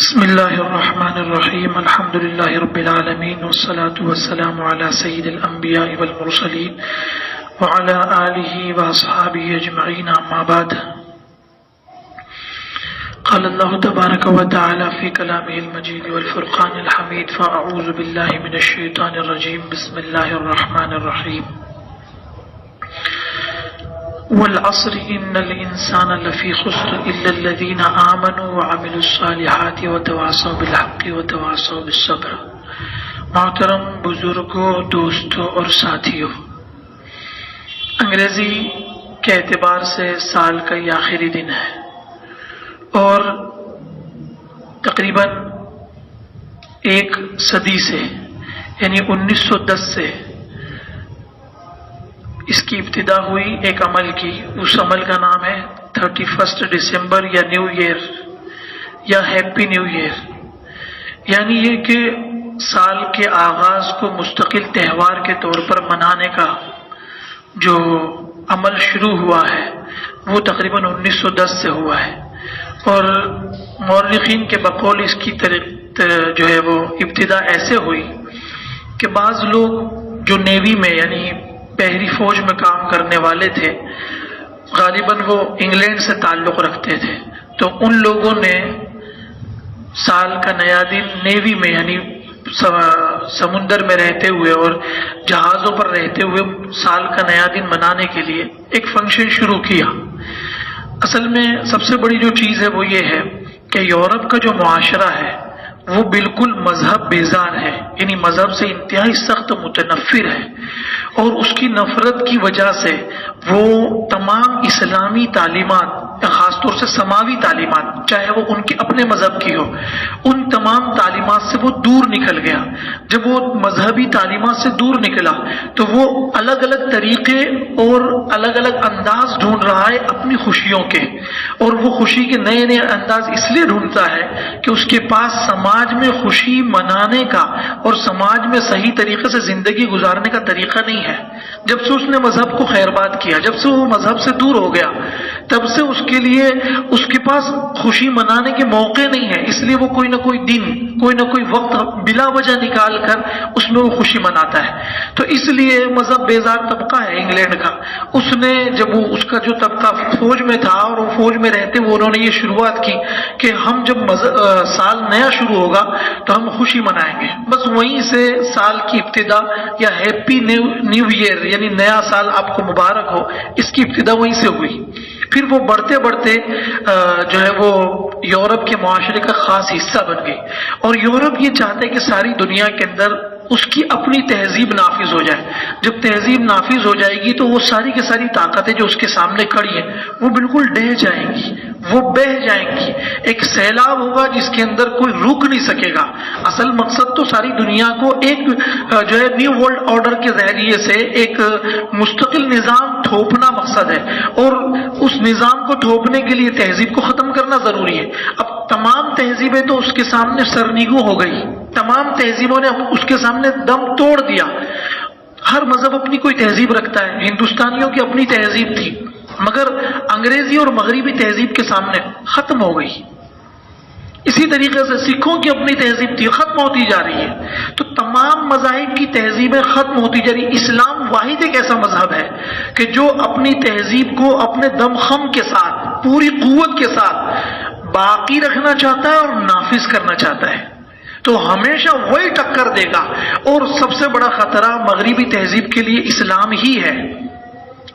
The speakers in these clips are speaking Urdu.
بسم الله الرحمن الرحيم الحمد لله رب العالمين والصلاة والسلام على سيد الأنبياء والمرسلين وعلى آله وأصحابه أجمعين أما بعد قال الله تبارك وتعالى في كلامه المجيد والفرقان الحميد فأعوذ بالله من الشيطان الرجيم بسم الله الرحمن الرحيم والعصر إن الإنسان لفي خسر إلا الذين آمنوا وعملوا الصالحات وتواصوا بالحق وتواصوا بالصبر۔ محترم بزرگوں، دوستوں اور ساتھیوں، انگریزی کے اعتبار سے سال کا یہ آخری دن ہے اور تقریباً ایک صدی سے یعنی 1910 سے اس کی ابتدا ہوئی ایک عمل کی۔ اس عمل کا نام ہے 31 دسمبر یا نیو ایئر یا ہیپی نیو ایئر، یعنی یہ کہ سال کے آغاز کو مستقل تہوار کے طور پر منانے کا جو عمل شروع ہوا ہے وہ تقریباً 1910 سے ہوا ہے، اور مورخین کے بقول اس کی جو ہے وہ ابتدا ایسے ہوئی کہ بعض لوگ جو نیوی میں یعنی بحری فوج میں کام کرنے والے تھے، غالباً وہ انگلینڈ سے تعلق رکھتے تھے، تو ان لوگوں نے سال کا نیا دن نیوی میں یعنی سمندر میں رہتے ہوئے اور جہازوں پر رہتے ہوئے سال کا نیا دن منانے کے لیے ایک فنکشن شروع کیا۔ اصل میں سب سے بڑی جو چیز ہے وہ یہ ہے کہ یورپ کا جو معاشرہ ہے وہ بالکل مذہب بیزار ہے، یعنی مذہب سے انتہائی سخت متنفر ہے، اور اس کی نفرت کی وجہ سے وہ تمام اسلامی تعلیمات، خاص طور سے سماوی تعلیمات، چاہے وہ ان کے اپنے مذہب کی ہو، ان تمام تعلیمات سے وہ دور نکل گیا۔ جب وہ مذہبی تعلیمات سے دور نکلا تو وہ الگ الگ طریقے اور الگ الگ انداز ڈھونڈ رہا ہے اپنی خوشیوں کے، اور وہ خوشی کے نئے نئے انداز اس لیے ڈھونڈتا ہے کہ اس کے پاس سماج میں خوشی منانے کا اور سماج میں صحیح طریقے سے زندگی گزارنے کا طریقہ نہیں ہے۔ جب سے اس نے مذہب کو خیرباد کیا، جب سے وہ مذہب سے دور ہو گیا، تب سے اس کے لیے اس کے پاس خوشی منانے کے موقع نہیں ہے، اس لیے وہ کوئی نہ کوئی دن، کوئی نہ کوئی وقت بلا وجہ نکال کر اس میں وہ خوشی مناتا ہے۔ تو اس لیے مذہب بیزار طبقہ ہے انگلینڈ کا، اس نے جب وہ اس کا جو طبقہ فوج میں تھا اور وہ فوج میں رہتے ہوئے انہوں نے یہ شروعات کی کہ ہم جب سال نیا شروع ہوگا تو ہم خوشی منائیں گے۔ بس وہیں سے سال کی ابتدا یا ہیپی نیو ایئر یعنی نیا سال آپ کو مبارک ہو، اس کی ابتدا وہیں سے ہوئی۔ پھر وہ بڑھتے بڑھتے جو ہے وہ یورپ کے معاشرے کا خاص حصہ بن گئی، اور یورپ یہ چاہتا ہے کہ ساری دنیا کے اندر اس کی اپنی تہذیب نافذ ہو جائے۔ جب تہذیب نافذ ہو جائے گی تو وہ ساری کی ساری طاقتیں جو اس کے سامنے کھڑی ہیں وہ بالکل ڈہ جائیں گی، وہ بہہ جائیں گی، ایک سیلاب ہوگا جس کے اندر کوئی رک نہیں سکے گا۔ اصل مقصد تو ساری دنیا کو ایک جو ہے نیو ورلڈ آرڈر کے ذریعے سے ایک مستقل نظام تھوپنا مقصد ہے، اور اس نظام کو تھوپنے کے لیے تہذیب کو ختم کرنا ضروری ہے۔ اب تمام تہذیبیں تو اس کے سامنے سرنگو ہو گئی، تمام تہذیبوں نے اس کے سامنے دم توڑ دیا۔ ہر مذہب اپنی کوئی تہذیب رکھتا ہے، ہندوستانیوں کی اپنی تہذیب تھی، مگر انگریزی اور مغربی تہذیب کے سامنے ختم ہو گئی۔ اسی طریقے سے سکھوں کی اپنی تہذیب تھی، ختم ہوتی جا رہی ہے۔ تو تمام مذاہب کی تہذیبیں ختم ہوتی جا رہی۔ اسلام واحد ایک ایسا مذہب ہے کہ جو اپنی تہذیب کو اپنے دم خم کے ساتھ، پوری قوت کے ساتھ باقی رکھنا چاہتا ہے اور نافذ کرنا چاہتا ہے، تو ہمیشہ وہی ٹکر دے گا۔ اور سب سے بڑا خطرہ مغربی تہذیب کے لیے اسلام ہی ہے۔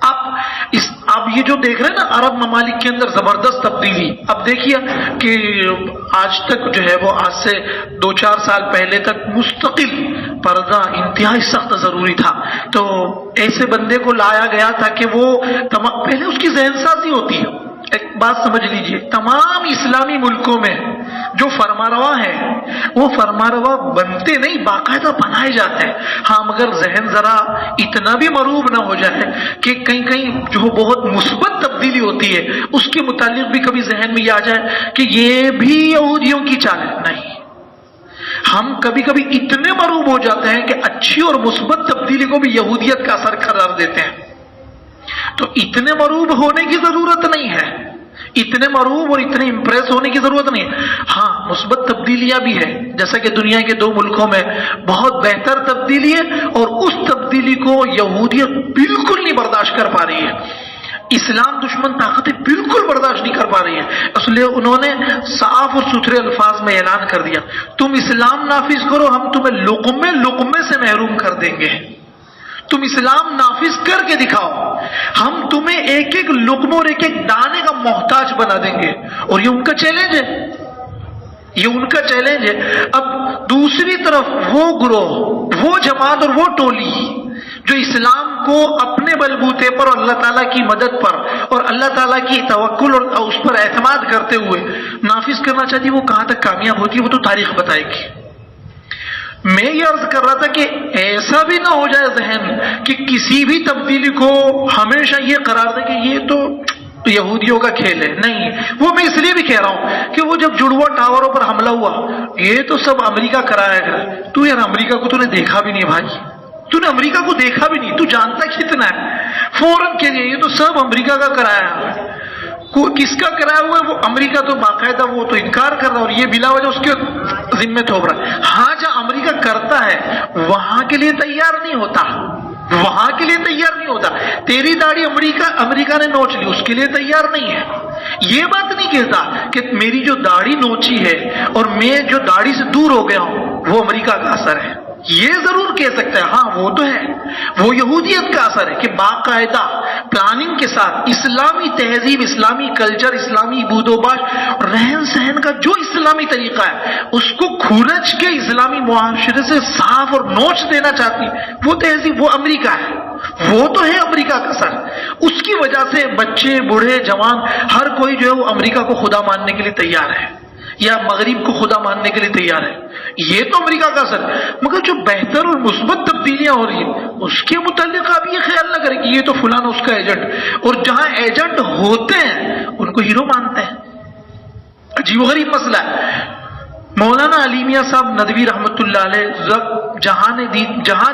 آپ یہ جو دیکھ رہے ہیں نا عرب ممالک کے اندر زبردست تبدیلی، اب دیکھیے کہ آج تک جو ہے وہ آج سے 2-4 سال پہلے تک مستقل پردہ انتہائی سخت ضروری تھا، تو ایسے بندے کو لایا گیا تھا کہ وہ پہلے اس کی ذہن سازی ہوتی ہے۔ ایک بات سمجھ لیجئے، تمام اسلامی ملکوں میں جو فرماروا ہیں وہ فرماروا بنتے نہیں، باقاعدہ بنائے جاتے ہیں۔ ہاں مگر ذہن ذرا اتنا بھی مروب نہ ہو جائے کہ کہیں کہیں جو بہت مثبت تبدیلی ہوتی ہے اس کے متعلق بھی کبھی ذہن میں یہ آ جائے کہ یہ بھی یہودیوں کی چال ہے۔ نہیں، ہم کبھی کبھی اتنے مروب ہو جاتے ہیں کہ اچھی اور مثبت تبدیلی کو بھی یہودیت کا اثر قرار دیتے ہیں۔ تو اتنے مروب ہونے کی ضرورت نہیں ہے، اتنے مرعوب اور اتنے امپریس ہونے کی ضرورت نہیں ہے. ہاں مثبت تبدیلیاں بھی ہیں، جیسا کہ دنیا کے 2 ملکوں میں بہت بہتر تبدیلی ہے، اور اس تبدیلی کو یہودیت بالکل نہیں برداشت کر پا رہی ہے، اسلام دشمن طاقتیں بالکل برداشت نہیں کر پا رہی ہیں. اس لیے انہوں نے صاف اور ستھرے الفاظ میں اعلان کر دیا، تم اسلام نافذ کرو، ہم تمہیں لقمے لقمے سے محروم کر دیں گے. تم اسلام نافذ کر کے دکھاؤ، ہم تمہیں ایک ایک لقمہ اور ایک ایک دانے کا محتاج بنا دیں گے. اور یہ ان کا چیلنج ہے، یہ ان کا چیلنج ہے. اب دوسری طرف وہ گروہ، وہ جماعت اور وہ ٹولی جو اسلام کو اپنے بلبوتے پر اور اللہ تعالیٰ کی مدد پر اور اللہ تعالیٰ کی توکل اور اس پر اعتماد کرتے ہوئے نافذ کرنا چاہتی، وہ کہاں تک کامیاب ہوتی ہے وہ تو تاریخ بتائے گی. میں یہ عرض کر رہا تھا کہ ایسا بھی نہ ہو جائے ذہن کہ کسی بھی تبدیلی کو ہمیشہ یہ قرار دے کہ یہ تو یہودیوں کا کھیل ہے. نہیں، وہ میں اس لیے بھی کہہ رہا ہوں کہ وہ جب جڑواں ٹاوروں پر حملہ ہوا، یہ تو سب امریکہ کرایا گیا. تو یار امریکہ کو تو نے دیکھا بھی نہیں بھائی، تو نے امریکہ کو دیکھا بھی نہیں، تو جانتا کتنا ہے. فوراً کہہ دیا یہ تو سب امریکہ کا کرایا ہے. کس کا کرایا ہوا ہے؟ وہ امریکہ تو باقاعدہ وہ تو انکار کر رہا، اور یہ بلا وجہ اس کے ذمے تھوپ رہا ہے. ہاں جہاں امریکہ کرتا ہے وہاں کے لیے تیار نہیں ہوتا، وہاں کے لیے تیار نہیں ہوتا. تیری داڑھی امریکہ نے نوچ لی، اس کے لیے تیار نہیں ہے. یہ بات نہیں کہتا کہ میری جو داڑھی نوچی ہے اور میں جو داڑھی سے دور ہو گیا ہوں وہ امریکہ کا اثر ہے. یہ ضرور کہہ سکتا ہے ہاں وہ تو ہے، وہ یہودیت کا اثر ہے کہ باقاعدہ پلاننگ کے ساتھ اسلامی تہذیب، اسلامی کلچر، اسلامی بود و باش، رہن سہن کا جو اسلامی طریقہ ہے اس کو کھورچ کے اسلامی معاشرے سے صاف اور نوچ دینا چاہتی، وہ تہذیب وہ امریکہ ہے. وہ تو ہے امریکہ کا اثر. اس کی وجہ سے بچے، بوڑھے، جوان، ہر کوئی جو ہے وہ امریکہ کو خدا ماننے کے لیے تیار ہے یا مغرب کو خدا ماننے کے لیے تیار ہے. یہ تو امریکہ کا اثر. مگر جو بہتر اور مثبت تبدیلیاں ہو رہی ہیں اس کے متعلق آپ یہ خیال نہ کریں کہ یہ تو فلانا اس کا ایجنٹ، اور جہاں ایجنٹ ہوتے ہیں ان کو ہیرو مانتے ہیں. عجیب و غریب مسئلہ ہے. مولانا علی میاں صاحب ندوی رحمۃ اللہ علیہ جہاں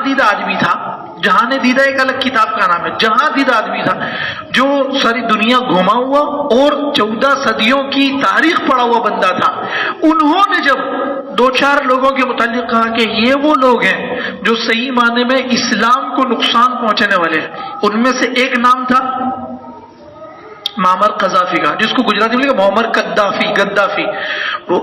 دیدہ آدمی تھا. جہاں دیدہ ایک الگ کتاب کا نام ہے. جہاں دیدہ آدمی تھا جو ساری دنیا گھوما ہوا اور 14 صدیوں کی تاریخ پڑھا ہوا بندہ تھا. انہوں نے جب 2-4 لوگوں کے متعلق کہا کہ یہ وہ لوگ ہیں جو صحیح معنی میں اسلام کو نقصان پہنچانے والے ہیں، ان میں سے ایک نام تھا معمر قذافی کا، جس کو گجراتی میں معمر غدافی.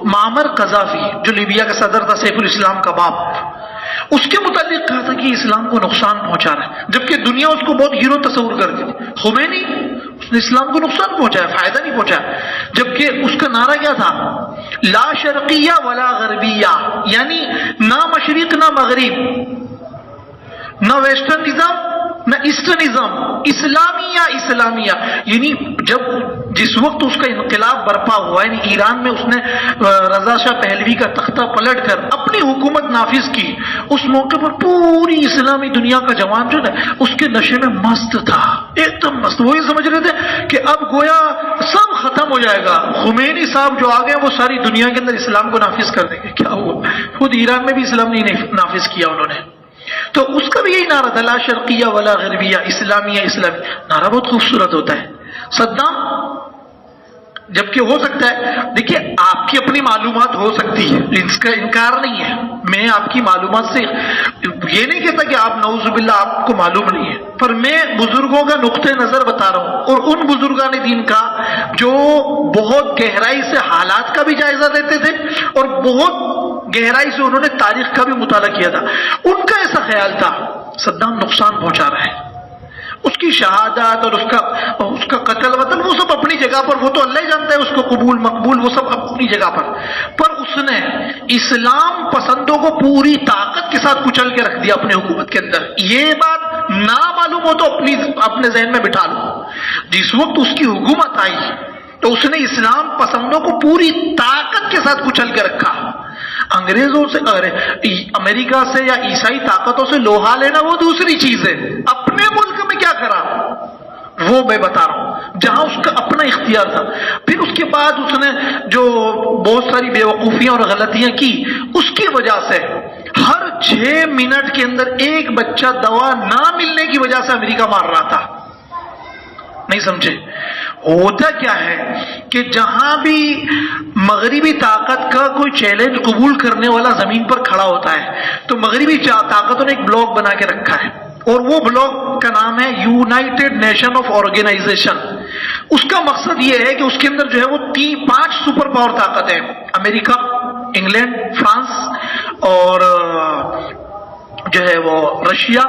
معمر قذافی جو لیبیا کا صدر تھا، سیف الاسلام کا باپ، اس کے متعلق کہا تھا کہ اسلام کو نقصان پہنچا رہا ہے، جبکہ دنیا اس کو بہت ہیرو تصور کرتی تھی. خمینی اس نے اسلام کو نقصان پہنچایا، فائدہ نہیں پہنچایا. جبکہ اس کا نعرہ کیا تھا؟ لا شرقیہ ولا غربیہ، یعنی نہ مشرق نہ مغرب، نہ ویسٹرن نظام نہ ایسٹرنزم، اسلامیہ. یعنی جس وقت اس کا انقلاب برپا ہوا، یعنی ایران میں اس نے رضا شاہ پہلوی کا تختہ پلٹ کر اپنی حکومت نافذ کی، اس موقع پر پوری اسلامی دنیا کا جوان جو ہے اس کے نشے میں مست تھا، ایک دم مست. وہی سمجھ رہے تھے کہ اب گویا سب ختم ہو جائے گا، خمینی صاحب جو آ گئے وہ ساری دنیا کے اندر اسلام کو نافذ کر دیں گے. کیا ہوا؟ خود ایران میں بھی اسلام نہیں نافذ کیا انہوں نے. تو اس کا بھی یہی نعرہ تھا، لا شرقیہ ولا غربیہ، اسلامیہ. نعرہ بہت خوبصورت ہوتا ہے. صدام جبکہ ہو سکتا ہے، دیکھیے آپ کی اپنی معلومات ہو سکتی ہے، اس کا انکار نہیں ہے. میں آپ کی معلومات سے یہ نہیں کہتا کہ آپ نعوذ باللہ آپ کو معلوم نہیں ہے، پر میں بزرگوں کا نقطۂ نظر بتا رہا ہوں، اور ان بزرگان دین کا جو بہت گہرائی سے حالات کا بھی جائزہ لیتے تھے اور بہت گہرائی سے انہوں نے تاریخ کا بھی مطالعہ کیا تھا. ان کا ایسا خیال تھا صدام نقصان پہنچا رہا ہے. اس کی شہادت اور اس کا قتل وطن وہ سب اپنی جگہ پر، وہ تو اللہ ہی جانتا ہے اس کو قبول مقبول، وہ سب اپنی جگہ پر اس نے اسلام پسندوں کو پوری طاقت کے ساتھ کچل کے رکھ دیا اپنے حکومت کے اندر. یہ بات نہ معلوم ہو تو اپنے ذہن میں بٹھا لو. جس وقت اس کی حکومت آئی تو اس نے اسلام پسندوں کو پوری طاقت کے ساتھ کچل کے رکھا. انگریزوں سے، امریکہ سے یا عیسائی طاقتوں سے لوہا لینا وہ دوسری چیز ہے، اپنے ملک میں کیا کرا وہ میں بتا رہا ہوں، جہاں اس کا اپنا اختیار تھا. پھر اس کے بعد اس نے جو بہت ساری بے وقوفیاں اور غلطیاں کی، اس کی وجہ سے ہر 6 منٹ کے اندر ایک بچہ دوا نہ ملنے کی وجہ سے امریکہ مار رہا تھا. نہیں سمجھے؟ ہوتا کیا ہے کہ جہاں بھی مغربی طاقت کا کوئی چیلنج قبول کرنے والا زمین پر کھڑا ہوتا ہے تو مغربی طاقتوں نے ایک بلاک بنا کے رکھا ہے، اور وہ بلاک کا نام ہے یونائٹڈ نیشن آف آرگنائزیشن. اس کا مقصد یہ ہے کہ اس کے اندر جو ہے وہ 5 سپر پاور طاقت ہے، امریکہ، انگلینڈ، فرانس اور جو ہے وہ رشیا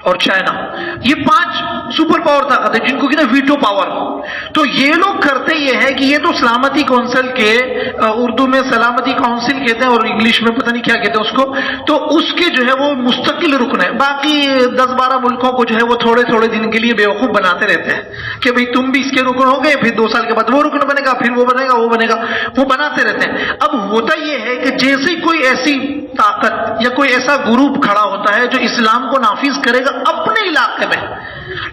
اور چائنا. یہ 5 سپر پاور طاقت ہے جن کو کہتے ہیں ویٹو پاور. تو یہ لوگ کرتے یہ ہے کہ یہ تو سلامتی کونسل کے، اردو میں سلامتی کونسل کہتے ہیں اور انگلش میں پتہ نہیں کیا کہتے ہیں اس کو، تو اس کے جو ہے وہ مستقل رکن ہے. باقی 10-12 ملکوں کو جو ہے وہ تھوڑے تھوڑے دن کے لیے بیوقوف بناتے رہتے ہیں کہ بھئی تم بھی اس کے رکن ہو گئے، پھر 2 سال کے بعد وہ رکن بنے گا، پھر وہ بنے گا، وہ بنے گا، وہ بناتے رہتے ہیں. اب ہوتا یہ ہے کہ جیسے کوئی ایسی طاقت یا کوئی ایسا گروپ کھڑا ہوتا ہے جو اسلام کو نافذ کرے گا اپنے علاقے میں،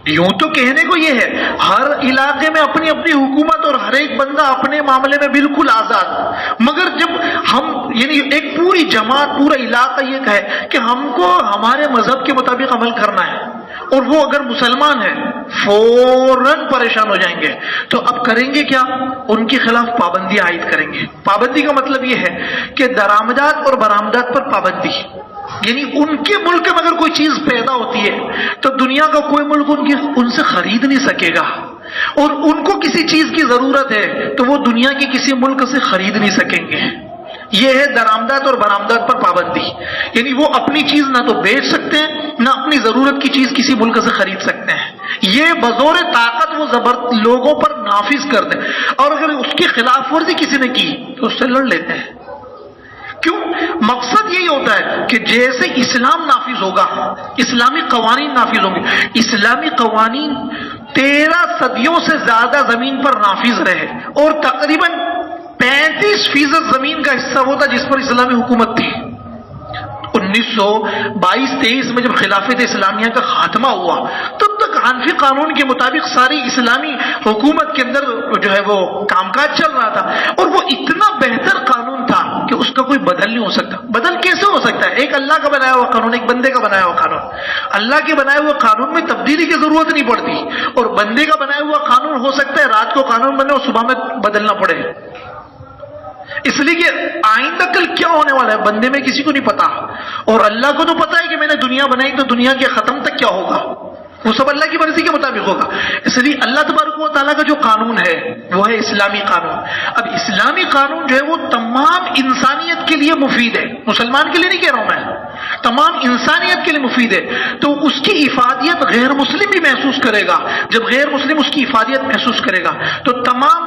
یوں تو کہنے کو یہ ہے ہر علاقے میں اپنی اپنی حکومت اور ہر ایک بندہ اپنے معاملے میں بالکل آزاد، مگر جب ہم یعنی ایک پوری جماعت، پورا علاقہ یہ کہے کہ ہم کو ہمارے مذہب کے مطابق عمل کرنا ہے، اور وہ اگر مسلمان ہیں فوراً پریشان ہو جائیں گے، تو اب کریں گے کیا؟ ان کے خلاف پابندی عائد کریں گے. پابندی کا مطلب یہ ہے کہ درآمدات اور برآمدات پر پابندی، یعنی ان کے ملک میں اگر کوئی چیز پیدا ہوتی ہے تو دنیا کا کوئی ملک ان سے خرید نہیں سکے گا، اور ان کو کسی چیز کی ضرورت ہے تو وہ دنیا کے کسی ملک سے خرید نہیں سکیں گے. یہ ہے درآمدات اور برآمدات پر پابندی، یعنی وہ اپنی چیز نہ تو بیچ سکتے ہیں نہ اپنی ضرورت کی چیز کسی ملک سے خرید سکتے ہیں. یہ بزور طاقت وہ لوگوں پر نافذ کر دیں، اور اگر اس کی خلاف ورزی کسی نے کی تو اس سے لڑ لیتے ہیں. کیوں؟ مقصد یہی ہوتا ہے کہ جیسے اسلام نافذ ہوگا، اسلامی قوانین نافذ ہوں گے. اسلامی قوانین 13 صدیوں سے زیادہ زمین پر نافذ رہے، اور تقریباً 35% زمین کا حصہ وہ تھا جس پر اسلامی حکومت تھی. 1922-23 میں جب خلافت اسلامیہ کا خاتمہ ہوا تب تک حنفی قانون کے مطابق ساری اسلامی حکومت کے اندر جو ہے وہ کام کاج چل رہا تھا، اور وہ اتنا بہتر قانون تھا کہ اس کا کوئی بدل نہیں ہو سکتا. بدل کیسے ہو سکتا ہے؟ ایک اللہ کا بنایا ہوا قانون، ایک بندے کا بنایا ہوا قانون. اللہ کے بنائے ہوئے قانون میں تبدیلی کی ضرورت نہیں پڑتی، اور بندے کا بنایا ہوا قانون ہو سکتا ہے رات کو قانون بنے اور صبح میں بدلنا پڑے. اس لیے کہ آئندہ کل کیا ہونے والا ہے بندے میں کسی کو نہیں پتا، اور اللہ کو تو پتا ہے کہ میں نے دنیا بنائی تو دنیا کے ختم تک کیا ہوگا وہ سب اللہ کی مرضی کے مطابق ہوگا. اس لیے اللہ تبارک و تعالیٰ کا جو قانون ہے وہ ہے اسلامی قانون. اب اسلامی قانون جو ہے وہ تمام انسانیت کے لیے مفید ہے، مسلمان کے لیے نہیں کہہ رہا ہوں میں، تمام انسانیت کے لیے مفید ہے. تو اس کی افادیت غیر مسلم بھی محسوس کرے گا. جب غیر مسلم اس کی افادیت محسوس کرے گا تو تمام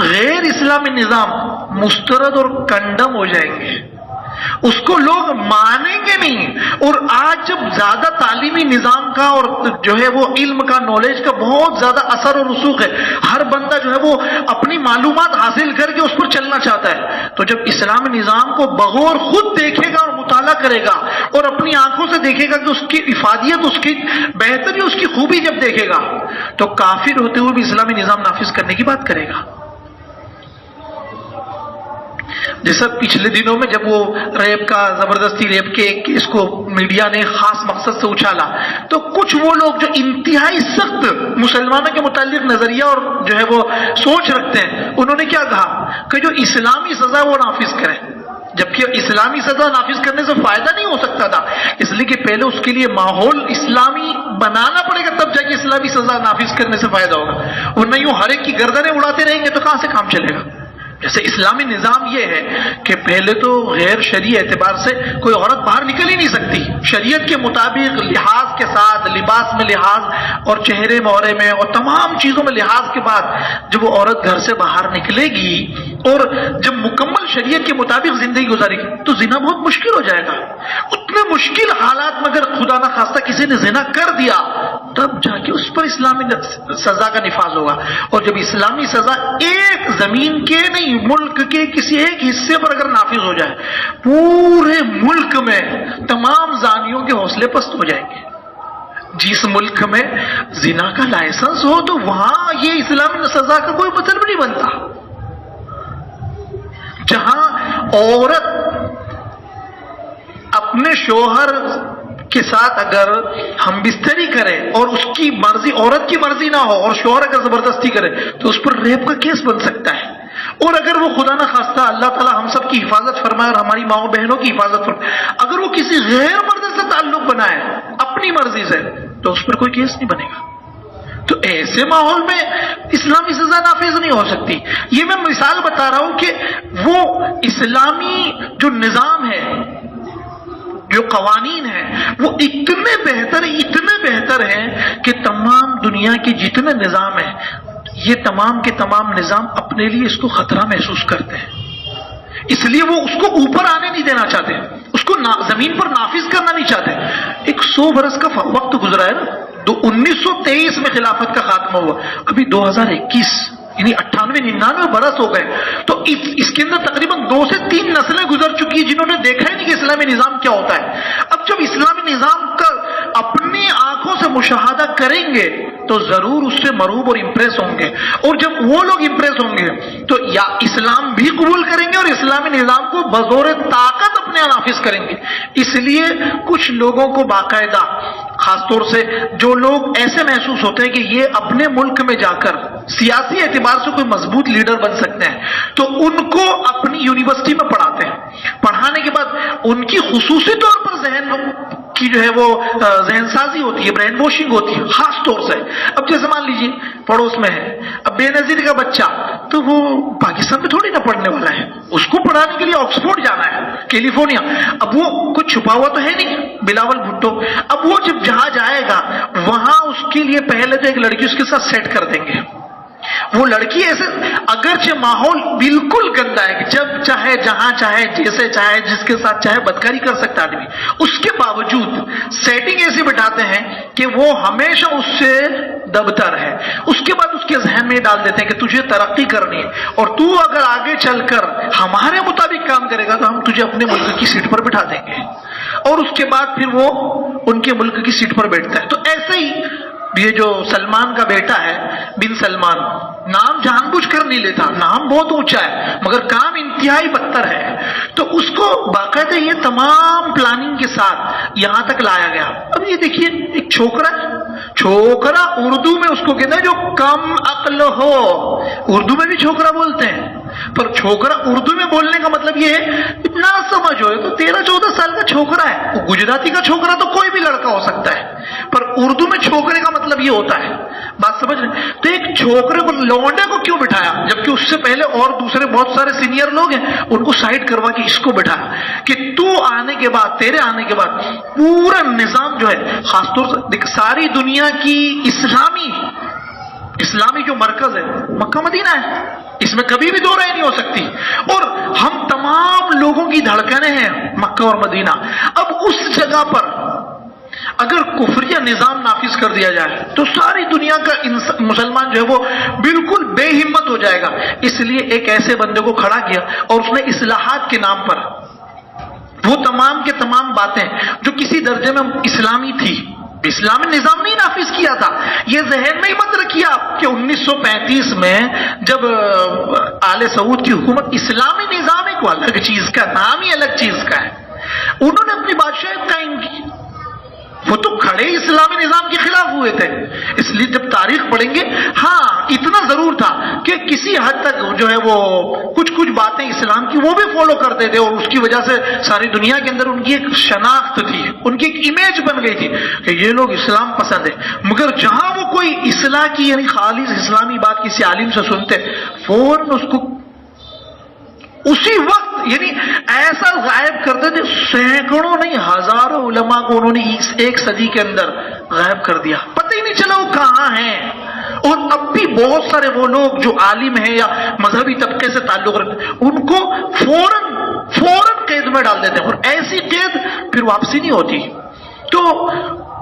غیر اسلامی نظام مسترد اور کنڈم ہو جائیں گے، اس کو لوگ مانیں گے نہیں. اور آج جب زیادہ تعلیمی نظام کا اور جو ہے وہ علم کا، نالج کا بہت زیادہ اثر اور رسوخ ہے، ہر بندہ جو ہے وہ اپنی معلومات حاصل کر کے اس پر چلنا چاہتا ہے، تو جب اسلامی نظام کو بغور خود دیکھے گا اور مطالعہ کرے گا اور اپنی آنکھوں سے دیکھے گا کہ اس کی افادیت، اس کی بہتری، اس کی خوبی جب دیکھے گا تو کافر ہوتے ہوئے بھی اسلامی نظام نافذ کرنے کی بات کرے گا. جیسا پچھلے دنوں میں جب وہ ریپ کا، زبردستی ریپ کے ایک کیس کو میڈیا نے خاص مقصد سے اچھالا، تو کچھ وہ لوگ جو انتہائی سخت مسلمانوں کے متعلق نظریہ اور جو ہے وہ سوچ رکھتے ہیں، انہوں نے کیا کہا کہ جو اسلامی سزا وہ نافذ کرے، جبکہ اسلامی سزا نافذ کرنے سے فائدہ نہیں ہو سکتا تھا، اس لیے کہ پہلے اس کے لیے ماحول اسلامی بنانا پڑے گا، تب جا کے اسلامی سزا نافذ کرنے سے فائدہ ہوگا، ورنہ یوں ہر ایک کی گردنیں اڑاتے رہیں گے تو کہاں سے کام چلے گا. جیسے اسلامی نظام یہ ہے کہ پہلے تو غیر شرعی اعتبار سے کوئی عورت باہر نکل ہی نہیں سکتی، شریعت کے مطابق لحاظ کے ساتھ، لباس میں لحاظ اور چہرے مہرے میں اور تمام چیزوں میں لحاظ کے بعد جب وہ عورت گھر سے باہر نکلے گی اور جب مکمل شریعت کے مطابق زندگی گزارے گی تو زنا بہت مشکل ہو جائے گا. اتنے مشکل حالات میں اگر خدا نہ خواستہ کسی نے زنا کر دیا تب جا کے اس پر اسلامی سزا کا نفاذ ہوگا. اور جب اسلامی سزا ایک زمین کے نہیں، ملک کے کسی ایک حصے پر اگر نافذ ہو جائے، پورے ملک میں تمام زانیوں کے حوصلے پست ہو جائیں گے. جس ملک میں زنا کا لائسنس ہو تو وہاں یہ اسلامی سزا کا کوئی مطلب نہیں بنتا. جہاں عورت اپنے شوہر کے ساتھ اگر ہم بستری کریں اور اس کی مرضی، عورت کی مرضی نہ ہو اور شوہر اگر زبردستی کرے تو اس پر ریپ کا کیس بن سکتا ہے. اور اگر وہ خدا نہ خواستہ، اللہ تعالیٰ ہم سب کی حفاظت فرمائے اور ہماری ماؤں بہنوں کی حفاظت فرمائے، اگر وہ کسی غیر مرد سے تعلق بنائے اپنی مرضی سے تو اس پر کوئی کیس نہیں بنے گا. تو ایسے ماحول میں اسلامی سزا نافذ نہیں ہو سکتی. یہ میں مثال بتا رہا ہوں کہ وہ اسلامی جو نظام ہے، جو قوانین ہیں، وہ اتنے بہتر ہیں کہ تمام دنیا کے جتنے نظام ہیں، یہ تمام کے تمام نظام اپنے لیے اس کو خطرہ محسوس کرتے ہیں. اس لیے وہ اس کو اوپر آنے نہیں دینا چاہتے، اس کو زمین پر نافذ کرنا نہیں چاہتے. 100 برس کا وقت گزرا ہے نا، 1923 میں خلافت کا خاتمہ ہوا، ابھی 2021 یعنی 98-99 برس ہو گئے. تو اس کے اندر تقریباً 2 سے 3 نسلیں گزر چکی ہیں جنہوں نے دیکھا ہی نہیں کہ اسلامی نظام کیا ہوتا ہے. اب جب اسلامی نظام کا اپنی آنکھوں سے مشاہدہ کریں گے تو ضرور اس سے مرعوب اور امپریس ہوں گے، اور جب وہ لوگ امپریس ہوں گے تو یا اسلام بھی قبول کریں گے اور اسلامی نظام کو بزور طاقت اپنے نافذ کریں گے. اس لیے کچھ لوگوں کو باقاعدہ، خاص طور سے جو لوگ ایسے محسوس ہوتے ہیں کہ یہ اپنے ملک میں جا کر سیاسی اعتبار سے کوئی مضبوط لیڈر بن سکتے ہیں، تو ان کو اپنی یونیورسٹی میں پڑھاتے ہیں. پڑھانے کے بعد ان کی خصوصی طور پر ذہن کی جو ہے وہ ذہن سازی ہوتی ہے، برین واشنگ ہوتی ہے خاص طور سے. اب جیسے مان لیجیے پڑوس میں ہے، اب بے نظیر کا بچہ، تو وہ پاکستان میں تھوڑی نہ پڑھنے والا ہے، اس کو پڑھانے کے لیے آکسفورڈ جانا ہے، کیلیفورنیا. اب وہ کچھ چھپا ہوا تو ہے نہیں، بلاول بھٹو. اب وہ جب جہاں جائے گا وہاں اس کے لیے پہلے تو ایک لڑکی اس کے ساتھ سیٹ کر دیں گے. وہ لڑکی ایسے، اگرچہ ماحول بالکل گندا ہے کہ جب چاہے جہاں چاہے جیسے چاہے جس کے ساتھ چاہے بدکاری کر سکتا آدمی، اس کے باوجود سیٹنگ ایسی بٹھاتے ہیں کہ وہ ہمیشہ اس سے دبتر ہے. اس کے بعد اس کے ذہن میں ڈال دیتے ہیں کہ تجھے ترقی کرنی ہے اور تو اگر آگے چل کر ہمارے مطابق کام کرے گا تو ہم تجھے اپنے ملک کی سیٹ پر بٹھا دیں گے. اور اس کے بعد پھر وہ ان کے ملک کی سیٹ پر بیٹھتا ہے. تو ایسے ہی یہ جو سلمان کا بیٹا ہے بن سلمان، نام جان بوجھ کر نہیں لیتا، نام بہت اونچا ہے مگر کام انتہائی بدتر ہے. تو اس کو باقاعدہ یہ تمام پلاننگ کے ساتھ یہاں تک لایا گیا. اب یہ دیکھیے ایک چھوکرا ہے، چھوکرا اردو میں اس کو کہتے ہیں جو کم عقل ہو. اردو میں بھی چھوکرا بولتے ہیں، پر چھوکرا اردو میں بولنے کا مطلب یہ ہے اتنا سمجھ ہو تو 13-14 سال کا چھوکرا ہے. وہ گجراتی کا چھوکرا تو کوئی بھی لڑکا ہو سکتا ہے، پر اردو میں چھوکرے کا مطلب یہ ہوتا ہے. بات سمجھ رہے؟ تو ایک چھوکرے کو، لونڈے کو کیوں بٹھایا جبکہ اس سے پہلے اور دوسرے بہت سارے سینئر لوگ ہیں، ان کو سائڈ کروا کے اس کو بٹھایا کہ تو آنے کے بعد، تیرے آنے کے بعد پورا نظام جو ہے، خاص طور سے ساری دنیا کی اسلامی جو مرکز ہے مکہ مدینہ ہے، اس میں کبھی بھی دو رائے نہیں ہو سکتی، اور ہم تمام لوگوں کی دھڑکنیں ہیں مکہ اور مدینہ. اب اس جگہ پر اگر کفریہ نظام نافذ کر دیا جائے تو ساری دنیا کا مسلمان جو ہے وہ بالکل بے ہمت ہو جائے گا. اس لیے ایک ایسے بندے کو کھڑا کیا اور اس نے اصلاحات کے نام پر وہ تمام کے تمام باتیں جو کسی درجے میں اسلامی تھی، اسلامی نظام نہیں نافذ کیا تھا. یہ ذہن میں ہی مت رکھیے آپ کہ 1935 میں جب آل سعود کی حکومت، اسلامی نظام ایک الگ چیز کا، نام ہی الگ چیز کا ہے. انہوں نے اپنی بادشاہت قائم کی، وہ تو کھڑے اسلامی نظام کے خلاف ہوئے تھے. اس لیے جب تاریخ پڑھیں گے، ہاں اتنا ضرور تھا کہ کسی حد تک جو ہے وہ کچھ باتیں اسلام کی وہ بھی فالو کرتے تھے، اور اس کی وجہ سے ساری دنیا کے اندر ان کی ایک شناخت تھی، ان کی ایک امیج بن گئی تھی کہ یہ لوگ اسلام پسند ہے. مگر جہاں وہ کوئی اصلاح کی یعنی خالص اسلامی بات کسی عالم سے سنتے، فوراً اس کو اسی وقت یعنی ایسا غائب کرتے تھے. سینکڑوں نہیں ہزاروں علماء کو انہوں نے ایک صدی کے اندر غائب کر دیا، پتہ ہی نہیں چلا وہ کہاں ہیں. اور اب بھی بہت سارے وہ لوگ جو عالم ہیں یا مذہبی طبقے سے تعلق رکھتے ہیں، ان کو فوراً قید میں ڈال دیتے ہیں، اور ایسی قید پھر واپسی نہیں ہوتی. تو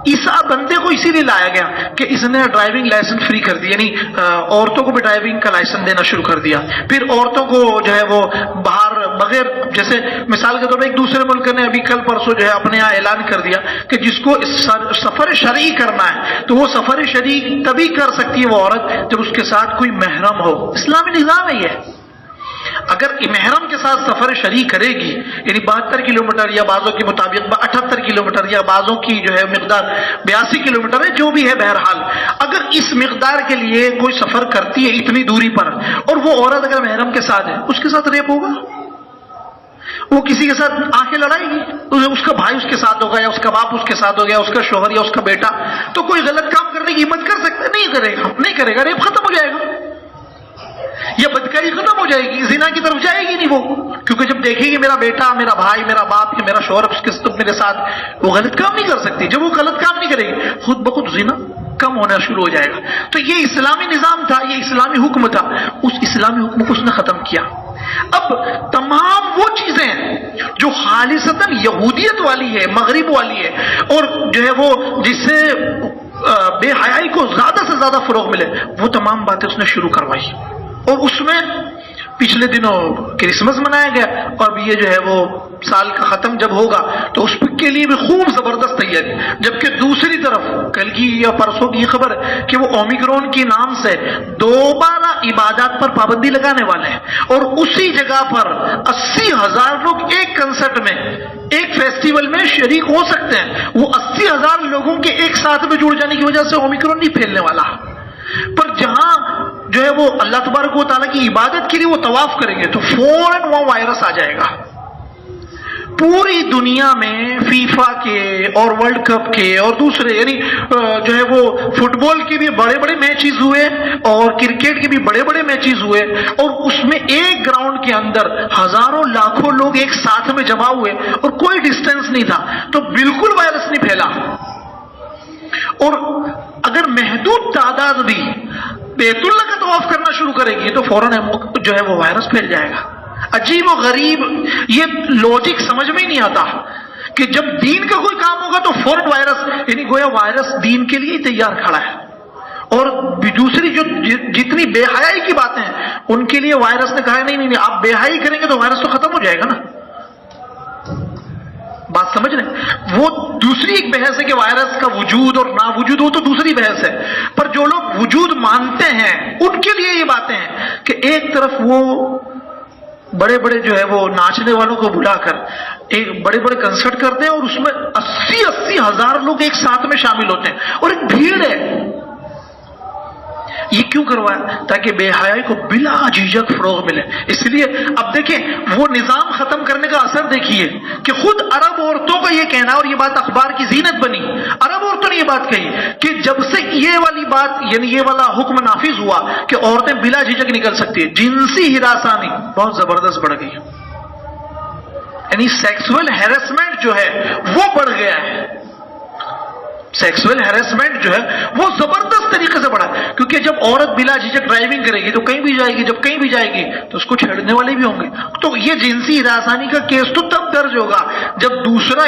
اس بندے کو اسی لیے لایا گیا کہ اس نے ڈرائیونگ لائسنس فری کر دی، یعنی عورتوں کو بھی ڈرائیونگ کا لائسنس دینا شروع کر دیا. پھر عورتوں کو جو ہے وہ باہر بغیر، جیسے مثال کے طور پر ایک دوسرے ملک نے ابھی کل پرسوں جو ہے اپنے یہاں اعلان کر دیا کہ جس کو سفر شرعی کرنا ہے تو وہ سفر شرعی تبھی کر سکتی ہے وہ عورت جب اس کے ساتھ کوئی محرم ہو. اسلامی نظام ہے یہ. اگر محرم کے ساتھ سفر شرعی کرے گی، یعنی 72 کلومیٹر یا بعضوں کے مطابق 78 کلومیٹر یا بعضوں کی جو ہے مقدار 82 کلومیٹر ہے، جو بھی ہے، بہرحال اگر اس مقدار کے لیے کوئی سفر کرتی ہے اتنی دوری پر، اور وہ عورت اگر محرم کے ساتھ ہے، اس کے ساتھ ریپ ہوگا؟ وہ کسی کے ساتھ آنکھیں لڑائے گی؟ اس کا بھائی اس کے ساتھ ہوگا، یا اس کا باپ اس کے ساتھ ہو گیا، اس کا شوہر یا اس کا بیٹا، تو کوئی غلط کام کرنے کی ہمت کر سکتا ہے؟ نہیں کرے گا، ریپ ختم ہو جائے گا، یا بدکاری ختم ہو جائے گی، زنا کی طرف جائے گی نہیں وہ، کیونکہ جب دیکھے گی میرا بیٹا، میرا بھائی، میرا باپ یا میرا شوہر میرے ساتھ، وہ غلط کام نہیں کر سکتی۔ جب وہ غلط کام نہیں کرے گی، خود بخود زنا کم ہونا شروع ہو جائے گا۔ تو یہ اسلامی نظام تھا، یہ اسلامی حکم تھا، اس اسلامی حکم کو اس نے ختم کیا۔ اب تمام وہ چیزیں جو خالصتاً یہودیت والی ہے، مغرب والی ہے، اور جو ہے وہ جس سے بے حیائی کو زیادہ سے زیادہ فروغ ملے، وہ تمام باتیں اس نے شروع کروائی۔ اور اس میں پچھلے دنوں کرسمس منایا گیا، اور اب یہ جو ہے وہ سال کا ختم جب ہوگا تو اس کے لیے بھی خوب زبردست تیاری۔ جبکہ دوسری طرف کل کی یا پرسوں کی خبر ہے کہ وہ اومیکرون کے نام سے دوبارہ عبادات پر پابندی لگانے والے ہیں، اور اسی جگہ پر 80,000 لوگ ایک کنسرٹ میں، ایک فیسٹیول میں شریک ہو سکتے ہیں۔ وہ 80,000 لوگوں کے ایک ساتھ میں جڑ جانے کی وجہ سے اومیکرون نہیں پھیلنے والا، پر جہاں جو ہے وہ اللہ تبارک و تعالیٰ کی عبادت کے لیے وہ طواف کریں گے تو فوراً وہاں وائرس آ جائے گا۔ پوری دنیا میں فیفا کے اور ورلڈ کپ کے اور دوسرے یعنی جو ہے وہ فٹ بال کے بھی بڑے بڑے میچز ہوئے اور کرکٹ کے بھی بڑے بڑے میچز ہوئے، اور اس میں ایک گراؤنڈ کے اندر ہزاروں لاکھوں لوگ ایک ساتھ میں جمع ہوئے اور کوئی ڈسٹینس نہیں تھا، تو بالکل وائرس نہیں پھیلا۔ اور اگر محدود تعداد بھی بیت اللہ کا طواف کرنا شروع کرے گی تو فوراً جو ہے وہ وائرس پھیل جائے گا۔ عجیب و غریب، یہ لوجک سمجھ میں ہی نہیں آتا کہ جب دین کا کوئی کام ہوگا تو فوراً وائرس، یعنی گویا وائرس دین کے لیے تیار کھڑا ہے، اور دوسری جو جتنی بے حیائی کی باتیں ہیں ان کے لیے وائرس نے کہا نہیں آپ بے حیائی کریں گے تو وائرس تو ختم ہو جائے گا نا۔ بات سمجھ رہے؟ وہ دوسری ایک بحث ہے کہ وائرس کا وجود اور نا وجود، وہ تو دوسری بحث ہے، پر جو لوگ وجود مانتے ہیں ان کے لیے یہ باتیں ہیں کہ ایک طرف وہ بڑے بڑے جو ہے وہ ناچنے والوں کو بلا کر ایک بڑے بڑے کنسرٹ کرتے ہیں، اور اس میں 80,000 لوگ ایک ساتھ میں شامل ہوتے ہیں، اور ایک بھیڑ ہے۔ یہ کیوں کروایا؟ تاکہ بے حیائی کو بلا جھجک فروغ ملے۔ اس لیے اب دیکھیں وہ نظام ختم کرنے کا اثر دیکھیے کہ خود عرب عورتوں کا یہ کہنا، اور یہ بات اخبار کی زینت بنی، عرب عورتوں نے یہ بات کہی کہ جب سے یہ والی بات یعنی یہ والا حکم نافذ ہوا کہ عورتیں بلا جھجک نکل سکتی ہیں، جنسی ہراسانی بہت زبردست بڑھ گئی، یعنی سیکسول ہیرسمنٹ جو ہے وہ بڑھ گیا ہے۔ سیکسول ہیرسمنٹ جو ہے وہ زبردست طریقے سے بڑھا، کیونکہ جب عورت بلا جھجک ڈرائیونگ کرے گی تو کہیں بھی جائے گی، جب کہیں بھی جائے گی تو اس کو چھیڑنے والے بھی ہوں گے، تو یہ جنسی ہراسانی کا کیس تو تب درج ہوگا جب دوسرا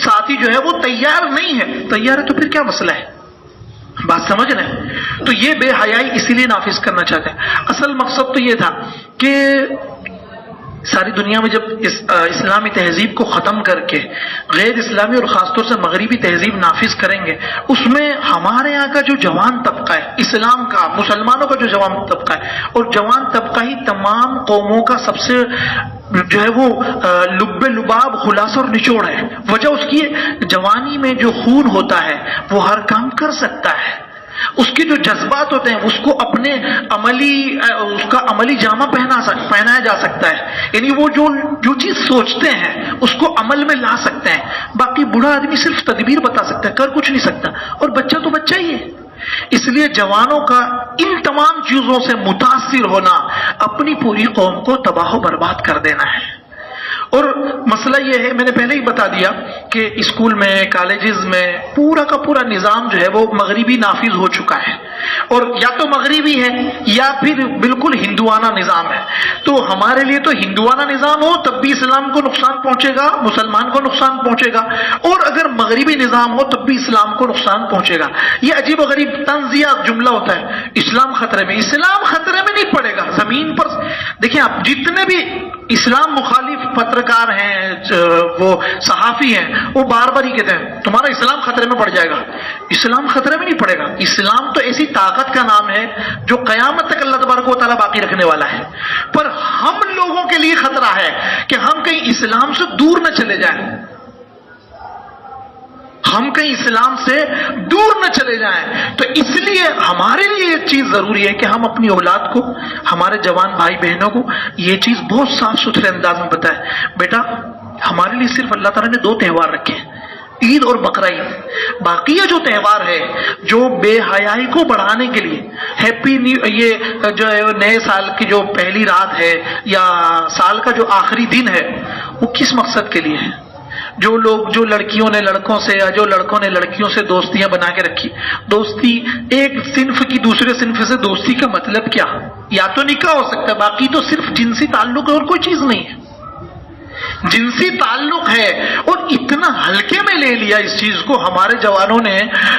ساتھی جو ہے وہ تیار نہیں ہے۔ تیار ہے تو پھر کیا مسئلہ ہے؟ بات سمجھ رہے ہیں؟ تو یہ بے حیائی اسی لیے نافذ کرنا چاہتے ہیں۔ اصل مقصد تو یہ تھا کہ ساری دنیا میں جب اسلامی تہذیب کو ختم کر کے غیر اسلامی اور خاص طور سے مغربی تہذیب نافذ کریں گے، اس میں ہمارے یہاں کا جو جوان طبقہ ہے، اسلام کا، مسلمانوں کا جو جوان طبقہ ہے، اور جوان طبقہ ہی تمام قوموں کا سب سے جو ہے وہ لب لباب خلاصہ اور نچوڑ ہے۔ وجہ اس کی جوانی میں جو خون ہوتا ہے وہ ہر کام کر سکتا ہے، اس کے جو جذبات ہوتے ہیں اس کو اپنے اس کا عملی جامہ پہنایا جا سکتا ہے، یعنی وہ جو چیز سوچتے ہیں اس کو عمل میں لا سکتے ہیں۔ باقی بوڑھا آدمی صرف تدبیر بتا سکتا ہے، کر کچھ نہیں سکتا، اور بچہ تو بچہ ہی ہے۔ اس لیے جوانوں کا ان تمام چیزوں سے متاثر ہونا اپنی پوری قوم کو تباہ و برباد کر دینا ہے۔ اور مسئلہ یہ ہے، میں نے پہلے ہی بتا دیا کہ اسکول میں، کالجز میں پورا کا پورا نظام جو ہے وہ مغربی نافذ ہو چکا ہے، اور یا تو مغربی ہے یا پھر بالکل ہندوانہ نظام ہے۔ تو ہمارے لیے تو ہندوانہ نظام ہو تب بھی اسلام کو نقصان پہنچے گا، مسلمان کو نقصان پہنچے گا، اور اگر مغربی نظام ہو تب بھی اسلام کو نقصان پہنچے گا۔ یہ عجیب و غریب طنزیہ جملہ ہوتا ہے، اسلام خطرے میں۔ اسلام خطرے میں نہیں پڑے گا۔ زمین پر دیکھیں آپ، جتنے بھی اسلام مخالف پترکار ہیں، وہ صحافی ہیں، وہ بار بار ہی کہتے ہیں تمہارا اسلام خطرے میں پڑ جائے گا. اسلام خطرے میں نہیں پڑے گا. اسلام تو ایسی طاقت کا نام ہے جو قیامت تک اللہ تبارک و تعالیٰ باقی رکھنے والا ہے. پر ہم لوگوں کے لیے خطرہ ہے کہ ہم کہیں اسلام سے دور نہ چلے جائیں، ہم کہیں اسلام سے دور نہ چلے جائیں. تو اس لیے ہمارے لیے یہ چیز ضروری ہے کہ ہم اپنی اولاد کو، ہمارے جوان بھائی بہنوں کو یہ چیز بہت صاف ستھرے انداز میں بتائیں. بیٹا ہمارے لیے صرف اللہ تعالیٰ نے 2 تہوار رکھے ہیں، عید اور بقرہ عید. باقی یہ جو تہوار ہے جو بے حیائی کو بڑھانے کے لیے، ہیپی نیو، یہ جو نئے سال کی جو پہلی رات ہے یا سال کا جو آخری دن ہے، وہ کس مقصد کے لیے ہے؟ جو لڑکیوں نے لڑکوں سے یا جو لڑکوں نے لڑکیوں سے دوستیاں بنا کے رکھی، دوستی ایک صنف کی دوسرے صنف سے دوستی کا مطلب کیا؟ یا تو نکاح ہو سکتا ہے، باقی تو صرف جنسی تعلق ہے اور کوئی چیز نہیں ہے. جنسی تعلق ہے اور اتنا ہلکے میں لے لیا اس چیز کو ہمارے جوانوں نے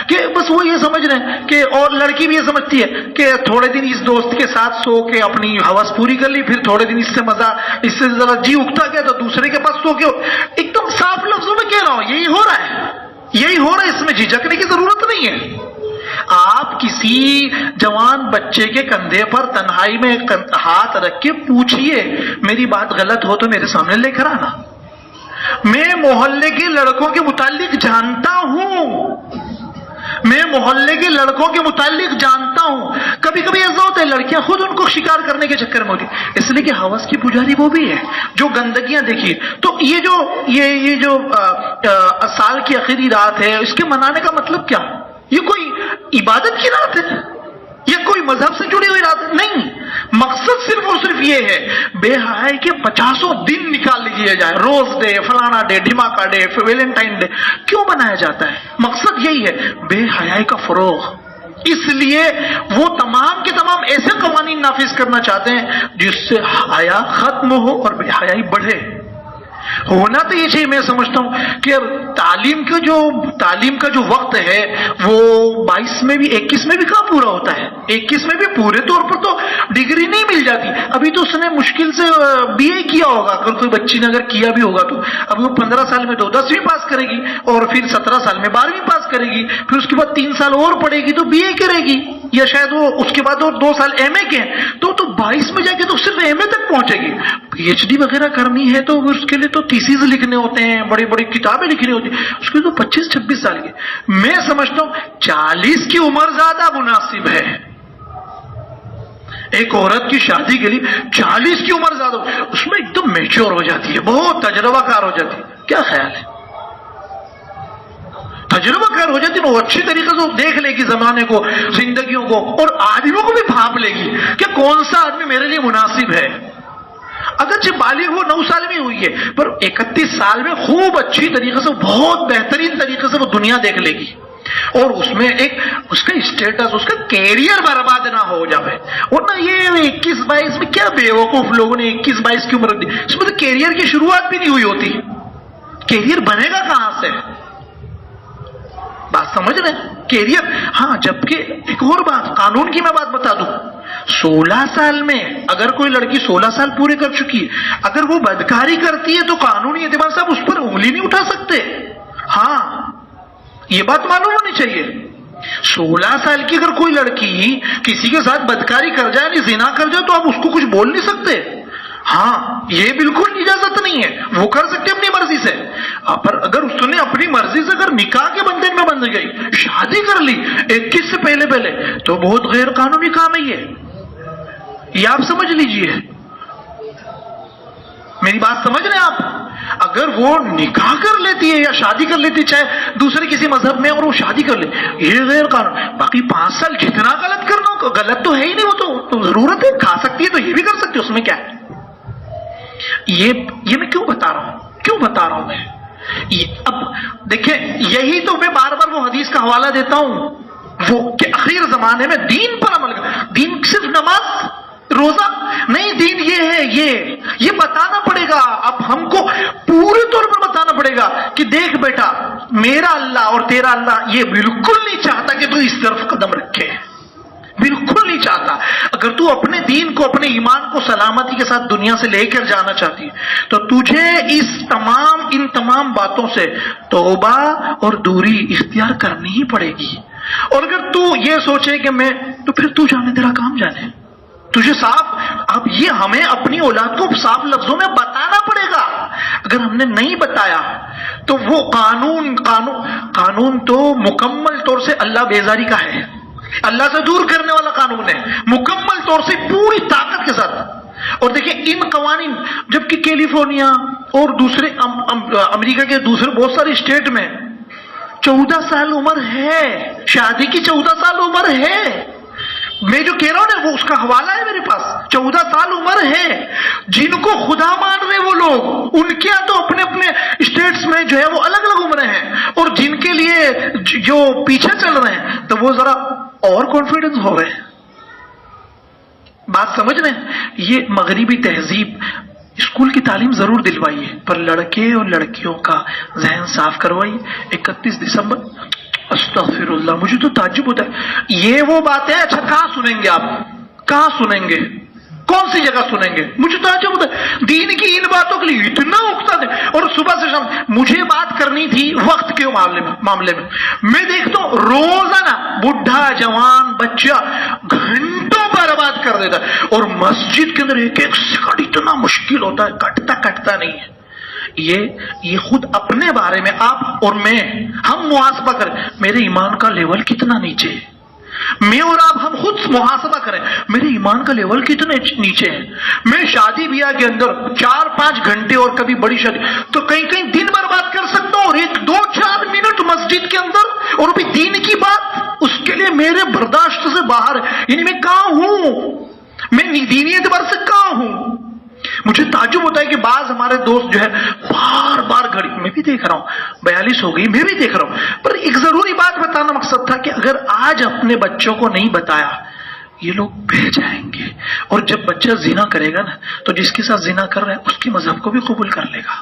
کہ بس وہ یہ سمجھ رہے ہیں کہ، اور لڑکی بھی یہ سمجھتی ہے کہ تھوڑے دن اس دوست کے ساتھ سو کے اپنی حوث پوری کر لی، پھر تھوڑے دن اس سے مزہ، اس سے ذرا جی اگتا گیا تو دوسرے کے پاس سو کے. ایک دم صاف لفظوں میں کہہ رہا ہوں یہی ہو رہا ہے، یہی ہو رہا ہے. اس میں جھجکنے کی ضرورت نہیں ہے. آپ کسی جوان بچے کے کندھے پر تنہائی میں ہاتھ رکھ کے پوچھئے میری بات غلط ہو تو میرے سامنے لے کر آنا. میں محلے کے لڑکوں کے متعلق جانتا ہوں، میں محلے کے لڑکوں کے متعلق جانتا ہوں. کبھی کبھی ایسا ہوتا ہے لڑکیاں خود ان کو شکار کرنے کے چکر میں ہوتی، اس لیے کہ ہوس کی پجاری وہ بھی ہے جو گندگیاں دیکھی. تو یہ جو سال کی آخری رات ہے، اس کے منانے کا مطلب کیا؟ یہ کوئی عبادت کی رات ہے یا کوئی مذہب سے جڑی ہوئی رات ہے؟ نہیں. مقصد صرف اور صرف یہ ہے بے حیائی کے 50 دن نکال لیجیے جائے، روز ڈے، فلانا ڈے، ڈھماکہ ڈے، ویلنٹائن ڈے. کیوں منایا جاتا ہے؟ مقصد یہی ہے بے حیائی کا فروغ. اس لیے وہ تمام کے تمام ایسے قوانین نافذ کرنا چاہتے ہیں جس سے حیا ختم ہو اور بے حیائی بڑھے. ہونا تو یہ چاہیے. میں سمجھتا ہوں کہ تعلیم کا جو وقت ہے وہ 22 میں بھی 21 میں بھی کہاں پورا ہوتا ہے. 21 میں بھی پورے طور پر تو ڈگری نہیں مل جاتی. ابھی تو اس نے مشکل سے BA کیا ہوگا، اگر کوئی بچی نے اگر کیا بھی ہوگا تو ابھی وہ 15 سال میں تو 10ویں پاس کرے گی اور پھر 17 سال میں 12ویں پاس کرے گی، پھر اس کے بعد 3 سال اور پڑھے گی تو BA کرے گی، یا شاید وہ اس کے بعد اور 2 سال MA کے ہیں تو 22 میں جا کے تو صرف MA تک پہنچے گی. PhD وغیرہ کرنی ہے تو اس کے لیے تو تھیسز لکھنے ہوتے ہیں، بڑی بڑی کتابیں لکھنی ہوتی ہیں، اس کے تو 25-26 سال کی. میں سمجھتا ہوں 40 کی عمر زیادہ مناسب ہے. ایک عورت کی شادی کے لیے 40 کی عمر زیادہ، اس میں ایک دم میچور ہو جاتی ہے، بہت تجربہ کار ہو جاتی ہے. کیا خیال ہے؟ تجربہ کار ہو جاتی ہے، وہ اچھی طریقے سے دیکھ لے گی زمانے کو، زندگیوں کو، اور آدمیوں کو بھی بھانپ لے گی کہ کون سا آدمی میرے لیے مناسب ہے. اگرچہ بالغ وہ 9 سال میں ہوئی ہے، پر 31 سال میں خوب اچھی طریقے سے، بہت بہترین طریقے سے وہ دنیا دیکھ لے گی، اور اس میں ایک اس کا اسٹیٹس، اس کا کیریئر برباد نہ ہو جائے. ورنہ یہ 21-22 میں کیا بیوقوف لوگوں نے 21-22 کی عمر دی، اس میں تو کیریئر کی شروعات بھی نہیں ہوئی ہوتی. کیریئر بنے گا کہاں سے؟ بات سمجھ رہے ہیں؟ کیریئر. ہاں، جبکہ ایک اور بات، قانون کی میں بات بتا دوں، 16 سال میں اگر کوئی لڑکی 16 سال پورے کر چکی ہے، اگر وہ بدکاری کرتی ہے تو قانونی اعتبار سے آپ اس پر انگلی نہیں اٹھا سکتے. ہاں، یہ بات معلوم ہونی چاہیے. 16 سال کی اگر کوئی لڑکی کسی کے ساتھ بدکاری کر جائے، یعنی زنا کر جائے، تو آپ اس کو کچھ بول نہیں سکتے. ہاں، یہ بالکل اجازت نہیں ہے، وہ کر سکتے اپنی مرضی سے. پر اگر اس نے اپنی مرضی سے اگر نکاح کے بندھن میں بندھ گئی، شادی کر لی 21 سے پہلے تو بہت غیر قانونی کام ہے یہ آپ سمجھ لیجئے. میری بات سمجھ رہے ہیں آپ؟ اگر وہ نکاح کر لیتی ہے یا شادی کر لیتی ہے، چاہے دوسرے کسی مذہب میں، اور وہ شادی کر لے، یہ غیر قانون. باقی 5 سال جتنا غلط کرنا ہو، غلط تو ہے ہی نہیں، وہ تو ضرورت ہے، کھا سکتی ہے تو یہ بھی کر سکتی ہے، اس میں کیا ہے. یہ میں کیوں بتا رہا ہوں میں؟ اب دیکھیں، یہی تو میں بار بار وہ حدیث کا حوالہ دیتا ہوں، وہ کہ اخیر زمانے میں دین پر عمل کر. دین صرف نماز روزہ نہیں، دین یہ ہے، یہ بتانا پڑے گا. اب ہم کو پورے طور پر بتانا پڑے گا کہ دیکھ بیٹا، میرا اللہ اور تیرا اللہ یہ بالکل نہیں چاہتا کہ تو اس طرف قدم رکھے، بالکل نہیں چاہتا. اگر تو اپنے دین کو، اپنے ایمان کو سلامتی کے ساتھ دنیا سے لے کر جانا چاہتی ہے تو تجھے ان تمام باتوں سے توبہ اور دوری اختیار کرنی ہی پڑے گی. اور اگر تو یہ سوچے کہ تو پھر تو جانے، تیرا کام جانے. تجھے صاف، اب یہ ہمیں اپنی اولاد کو صاف لفظوں میں بتانا پڑے گا. اگر ہم نے نہیں بتایا تو وہ قانون تو مکمل طور سے اللہ بیزاری کا ہے، اللہ سے دور کرنے والا قانون ہے، مکمل طور سے پوری طاقت کے ساتھ. اور دیکھیں ان قوانین، جبکہ کیلیفورنیا اور دوسرے امریکہ کے دوسرے بہت سارے اسٹیٹ میں 14 سال عمر ہے، شادی کی 14 سال عمر ہے. میں جو کہہ رہا ہوں نا وہ اس کا حوالہ ہے میرے پاس. 14 سال عمر ہے. جن کو خدا مان رہے وہ لوگ، ان کے تو اپنے اپنے اسٹیٹس میں جو ہے وہ الگ الگ عمریں ہیں، اور جن کے لیے جو پیچھے چل رہے ہیں تو وہ ذرا اور کانفیڈنس ہو رہے ہیں. بات سمجھ رہے ہیں؟ یہ مغربی تہذیب اسکول کی تعلیم ضرور دلوائیے، پر لڑکے اور لڑکیوں کا ذہن صاف کروائیے. 31 دسمبر، استغفر اللہ، مجھے تو تعجب ہوتا ہے. یہ وہ بات ہے، اچھا کہاں سنیں گے آپ؟ کہاں سنیں گے؟ کون سی جگہ سنیں گے؟ مجھے تعجب ہوتا ہے دین کی ان باتوں کے لیے اتنا اکتا ہے. اور صبح سے شام مجھے بات کرنی تھی وقت کے معاملے میں دیکھتا ہوں روزانہ بڈھا جوان بچہ گھنٹوں برباد کر دیتا ہے، اور مسجد کے اندر ایک ایک سیکنڈ اتنا مشکل ہوتا ہے، کٹتا نہیں ہے. یہ خود اپنے بارے میں آپ اور میں ہم محاسبہ کریں، میرے ایمان کا لیول کتنا نیچے ہے. میں اور آپ ہم خود محاسبہ کریں، میرے ایمان کا لیول کتنے نیچے ہے. میں شادی بیاہ کے اندر 4-5 گھنٹے، اور کبھی بڑی شادی تو کہیں دن برباد کر سکتا ہوں، اور 1-2-4 منٹ مسجد کے اندر، اور بھی دین کی بات، اس کے لیے میرے برداشت سے باہر ہے. یعنی میں کہاں ہوں؟ میں دینی اعتبار سے کہاں ہوں؟ مجھے تعجب ہوتا ہے کہ بعض ہمارے دوست جو ہے بار گھڑی، میں بھی دیکھ رہا ہوں 42 ہو گئی، میں بھی دیکھ رہا ہوں. پر ایک ضروری بات بتانا مقصد تھا کہ اگر آج اپنے بچوں کو نہیں بتایا یہ لوگ بہ جائیں گے. اور جب بچہ زنا کرے گا نا تو جس کے ساتھ زنا کر رہا ہے اس کے مذہب کو بھی قبول کر لے گا.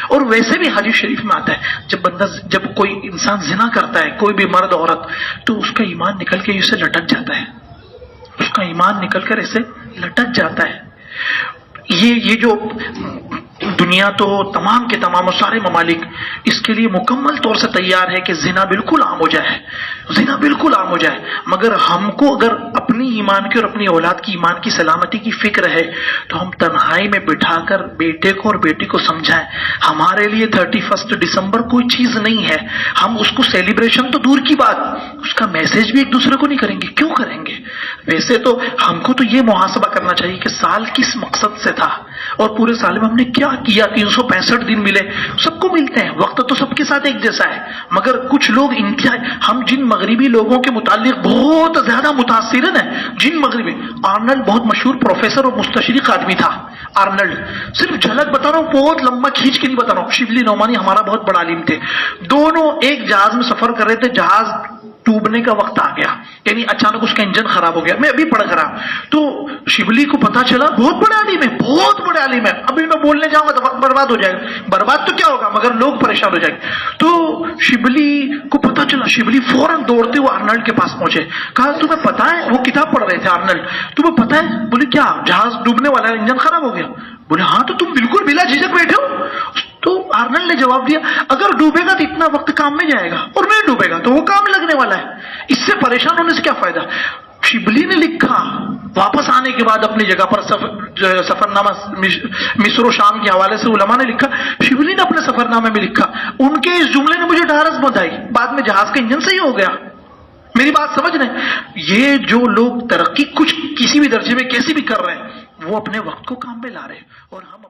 اور ویسے بھی حدیث شریف میں آتا ہے جب کوئی انسان زنا کرتا ہے، کوئی بھی مرد عورت، تو اس کا ایمان نکل کے اسے لٹک جاتا ہے، اس کا ایمان نکل کر اسے لٹک جاتا ہے. یہ جو دنیا تو تمام کے تمام سارے ممالک اس کے لیے مکمل طور سے تیار ہے کہ زنا بالکل عام ہو جائے، زنا بالکل عام ہو جائے. مگر ہم کو اگر اپنی ایمان کی اور اپنی اولاد کی ایمان کی سلامتی کی فکر ہے تو ہم تنہائی میں بٹھا کر بیٹے کو اور بیٹی کو سمجھائیں ہمارے لیے 31 دسمبر کوئی چیز نہیں ہے. ہم اس کو سیلیبریشن تو دور کی بات، اس کا میسج بھی ایک دوسرے کو نہیں کریں گے. کیوں کریں گے؟ ویسے تو ہم کو تو یہ محاسبہ کرنا چاہیے کہ سال کس مقصد سے تھا، اور پورے سال میں ہم نے کیا 365 دن ملے. سب کو ملتے ہیں، وقت تو سب کے ساتھ ایک جیسا ہے. مگر کچھ لوگ انتہائی، ہم جن مغربی لوگوں کے متعلق بہت زیادہ متاثر ہیں، جن مغربی، آرنلڈ بہت مشہور پروفیسر اور مستشرق آدمی تھا. آرنلڈ، صرف جھلک بتا رہا ہوں، بہت لمبا کھینچ کے نہیں بتا رہا ہوں. شبلی نعمانی ہمارا بہت بڑا عالم تھے. دونوں ایک جہاز میں سفر کر رہے تھے، جہاز ڈوبنے کا وقت آ گیا، یعنی اچانک اس کا انجن خراب ہو گیا. میں ابھی پڑھ رہا تو شبلی کو پتا چلا، بہت بڑے عالم ہے، بہت بڑے عالم ہے، ابھی میں بولنے جاؤں گا تو وقت برباد ہو جائے گا. برباد تو کیا ہوگا مگر لوگ پریشان ہو جائیں گے. تو شبلی کو پتا چلا، شبلی فوراً دوڑتے ہوئے آرنلڈ کے پاس پہنچے. کہا تمہیں پتا ہے، وہ کتاب پڑھ رہے تھے آرنلڈ، تمہیں پتا ہے؟ بولے کیا؟ جہاز ڈوبنے والا ہے، انجن خراب ہو گیا. بولے ہاں، تو تم بالکل بلا جھجک بیٹھے ہو. تو آرنلڈ نے جواب دیا، اگر ڈوبے گا تو اتنا وقت کام میں جائے گا، اور نہیں ڈوبے گا تو وہ کام لگنے والا ہے، اس سے پریشان ہونے سے کیا فائدہ. شبلی نے لکھا واپس آنے کے بعد اپنی جگہ پر سفر نامہ مصر و شام کے حوالے سے علماء نے لکھا. شبلی نے اپنے سفر نامے میں لکھا، ان کے اس جملے نے مجھے ڈھارس بندھائی. بعد میں جہاز کا انجن صحیح ہو گیا. میری بات سمجھ رہے ہیں؟ یہ جو لوگ ترقی کچھ کسی بھی درجے میں کیسی بھی کر رہے ہیں وہ اپنے وقت کو کام میں لا رہے ہیں، اور ہم